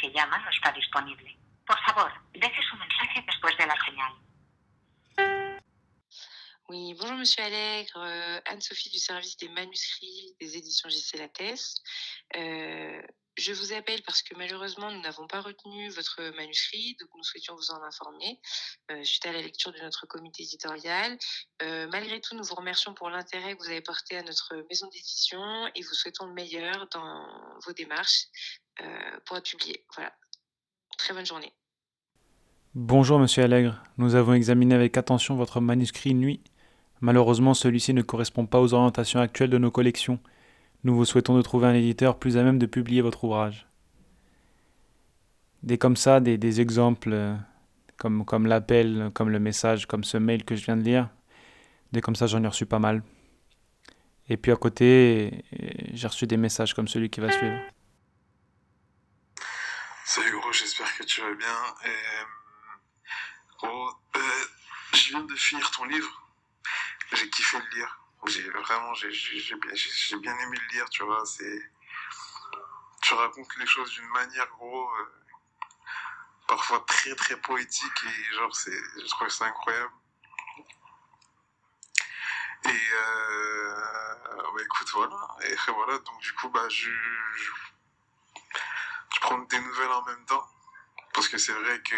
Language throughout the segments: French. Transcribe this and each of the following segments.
que llama no está disponible. Por favor, deje su mensaje después de la señal. Oui, bonjour Monsieur Allègre, Anne-Sophie du service des manuscrits des éditions JC Lattès. Je vous appelle parce que malheureusement nous n'avons pas retenu votre manuscrit, donc nous souhaitions vous en informer suite à la lecture de notre comité éditorial. Malgré tout, nous vous remercions pour l'intérêt que vous avez porté à notre maison d'édition et vous souhaitons le meilleur dans vos démarches pour être publié. Voilà, très bonne journée. Bonjour Monsieur Allègre, nous avons examiné avec attention votre manuscrit Nuit. Malheureusement, celui-ci ne correspond pas aux orientations actuelles de nos collections. Nous vous souhaitons de trouver un éditeur plus à même de publier votre ouvrage. Des exemples comme l'appel, comme le message, comme ce mail que je viens de lire. Des comme ça, j'en ai reçu pas mal. Et puis à côté, j'ai reçu des messages comme celui qui va suivre. Salut gros, j'espère que tu vas bien. Gros, je viens de finir ton livre. J'ai kiffé le lire. J'ai bien aimé le lire, tu vois. Tu racontes les choses d'une manière, gros, parfois très très poétique et genre, je trouve ça incroyable. Et écoute, voilà. Et voilà, donc du coup, je prends des nouvelles en même temps. Parce que c'est vrai que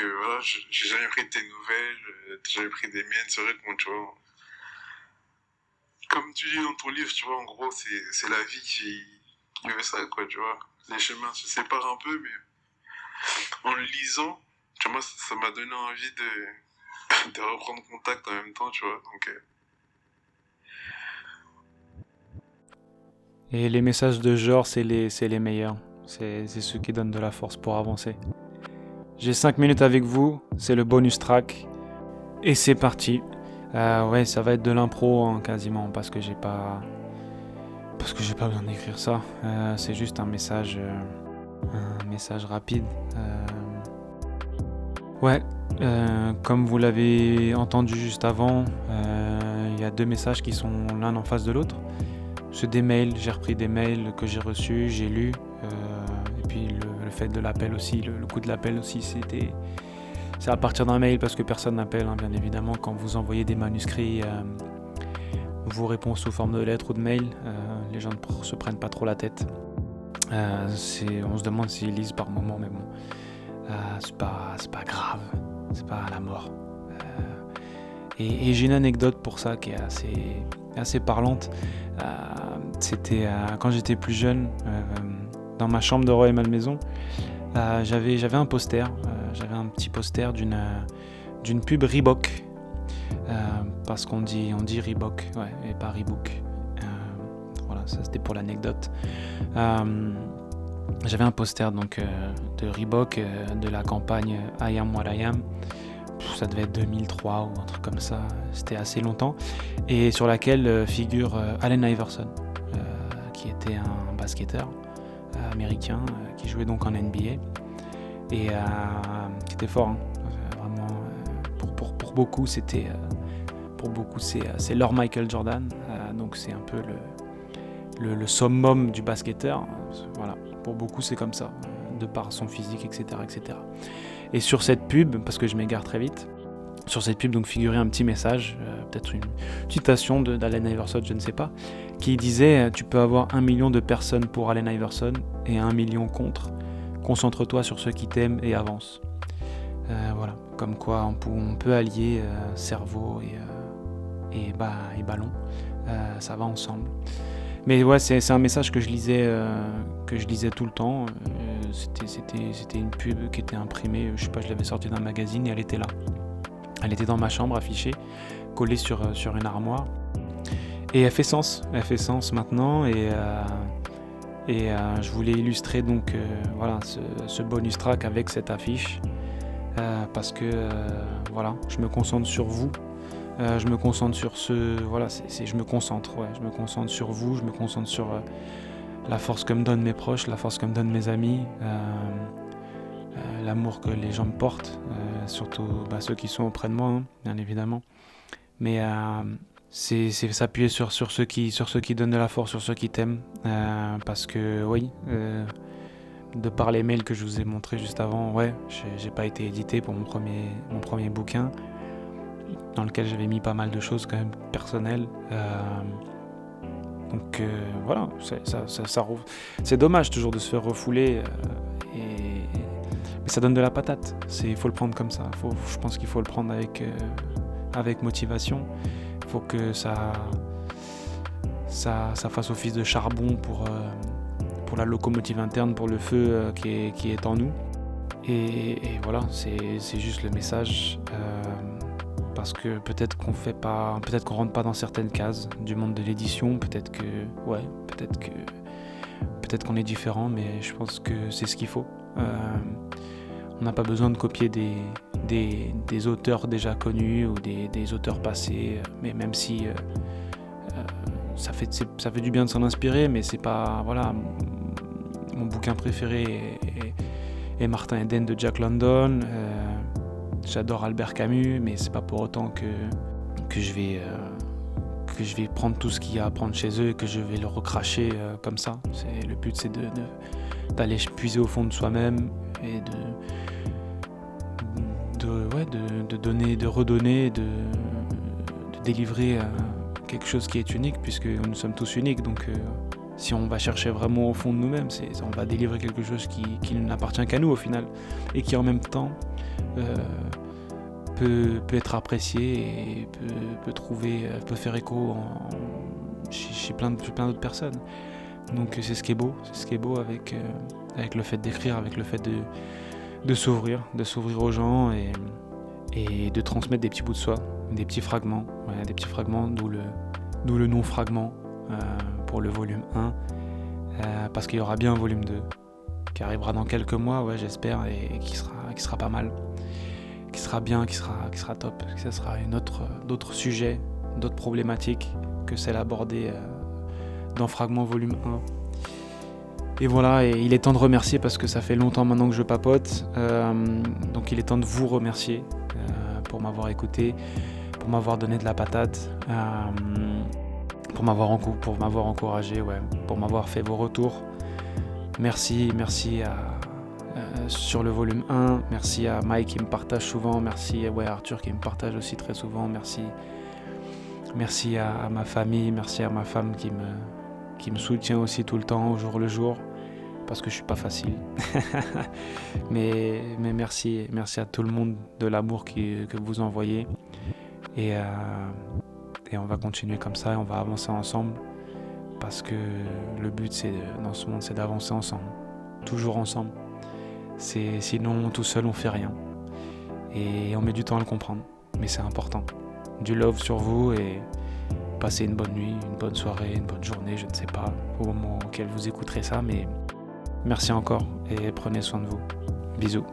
voilà, j'ai jamais pris de tes nouvelles, t'as jamais pris des miennes, c'est vrai que moi, tu vois, comme tu dis dans ton livre, tu vois, en gros, c'est la vie qui veut ça, quoi, tu vois. Les chemins se séparent un peu, mais en le lisant, tu vois, moi, ça m'a donné envie de reprendre contact en même temps, tu vois, donc... Et les messages de genre, c'est les meilleurs. C'est ceux qui donnent de la force pour avancer. J'ai 5 minutes avec vous, c'est le bonus track. Et c'est parti. Ouais, ça va être de l'impro hein, quasiment, parce que j'ai pas besoin d'écrire ça. C'est juste un message rapide. Ouais, comme vous l'avez entendu juste avant, il y a 2 messages qui sont l'un en face de l'autre. C'est des mails, j'ai repris des mails que j'ai reçus, j'ai lus. Et puis le fait de l'appel aussi, le coup de l'appel aussi, c'est à partir d'un mail parce que personne n'appelle, hein, bien évidemment. Quand vous envoyez des manuscrits, vos réponses sous forme de lettres ou de mail, les gens ne se prennent pas trop la tête. On se demande s'ils lisent par moment, mais bon, c'est pas grave, c'est pas la mort. Et j'ai une anecdote pour ça qui est assez parlante. C'était quand j'étais plus jeune, dans ma chambre de Roy et Malmaison, j'avais un poster, j'avais un petit poster d'une pub Reebok, parce qu'on dit Reebok, ouais, et pas Reebok. Voilà, ça c'était pour l'anecdote. J'avais un poster donc de Reebok, de la campagne I Am What I Am. Ça devait être 2003 ou un truc comme ça, c'était assez longtemps, et sur laquelle figure Allen Iverson, qui était un basketteur américain qui jouait donc en NBA et qui était fort, hein. Vraiment, pour beaucoup c'est leur Michael Jordan, donc c'est un peu le summum du basketteur, voilà, pour beaucoup c'est comme ça, de par son physique, etc. Et sur cette pub, parce que je m'égare très vite, sur cette pub donc figurait un petit message, peut-être une citation d'Allen Iverson, je ne sais pas, qui disait « Tu peux avoir 1 million de personnes pour Allen Iverson et 1 million contre. Concentre-toi sur ceux qui t'aiment et avance. » Voilà, comme quoi on peut allier cerveau et ballon, ça va ensemble. Mais ouais, c'est un message que je lisais tout le temps. C'était une pub qui était imprimée, je sais pas, je l'avais sortie d'un magazine et elle était là. Elle était dans ma chambre affichée, collée sur une armoire. Et elle fait sens maintenant et je voulais illustrer donc voilà ce bonus track avec cette affiche parce que voilà, je me concentre sur vous. Je me concentre sur je me concentre sur vous, je me concentre sur la force que me donnent mes proches, la force que me donnent mes amis, l'amour que les gens me portent, surtout ceux qui sont auprès de moi, hein, bien évidemment. Mais c'est s'appuyer sur ceux qui donnent de la force, sur ceux qui t'aiment. Parce que oui, de par les mails que je vous ai montrés juste avant, ouais, j'ai pas été édité pour mon premier bouquin, dans lequel j'avais mis pas mal de choses quand même personnelles. Donc voilà, c'est dommage toujours de se faire refouler, mais ça donne de la patate. Il faut le prendre comme ça. Je pense qu'il faut le prendre avec motivation. Il faut que ça fasse office de charbon pour la locomotive interne, pour le feu qui est en nous. Et voilà, c'est juste le message. Parce que peut-être qu'on rentre pas dans certaines cases du monde de l'édition, peut-être qu'on est différent, mais je pense que c'est ce qu'il faut. On n'a pas besoin de copier des auteurs déjà connus ou des auteurs passés, mais même si ça fait du bien de s'en inspirer, mais c'est pas, voilà, mon bouquin préféré est Martin Eden de Jack London. J'adore Albert Camus, mais c'est pas pour autant que je vais prendre tout ce qu'il y a à prendre chez eux et que je vais le recracher comme ça. Le but, c'est d'aller puiser au fond de soi-même et de donner, de redonner, de délivrer quelque chose qui est unique, puisque nous sommes tous uniques. Donc si on va chercher vraiment au fond de nous-mêmes, on va délivrer quelque chose qui n'appartient qu'à nous au final, et qui en même temps peut être apprécié et peut faire écho chez plein d'autres personnes. Donc c'est ce qui est beau avec le fait d'écrire, avec le fait de s'ouvrir aux gens et de transmettre des petits bouts de soi, des petits fragments, d'où le nom fragment pour le volume 1, parce qu'il y aura bien un volume 2 qui arrivera dans quelques mois, ouais, j'espère, et qui sera pas mal, qui sera bien, qui sera top, que ça sera d'autres sujets, d'autres problématiques que celles abordées dans Fragment volume 1. Et voilà, et il est temps de remercier parce que ça fait longtemps maintenant que je papote, donc il est temps de vous remercier pour m'avoir écouté, pour m'avoir donné de la patate, pour m'avoir encouragé, ouais, pour m'avoir fait vos retours. Merci sur le volume 1, merci à Mike qui me partage souvent, merci à Arthur qui me partage aussi très souvent, merci à ma famille, merci à ma femme qui me soutient aussi tout le temps, au jour le jour, parce que je suis pas facile. mais merci à tout le monde de l'amour que vous envoyez, et on va continuer comme ça, et on va avancer ensemble, parce que le but dans ce monde, c'est d'avancer ensemble, toujours ensemble. Sinon, tout seul, on fait rien. Et on met du temps à le comprendre. Mais c'est important. Du love sur vous et passez une bonne nuit, une bonne soirée, une bonne journée, je ne sais pas, au moment auquel vous écouterez ça. Mais merci encore et prenez soin de vous. Bisous.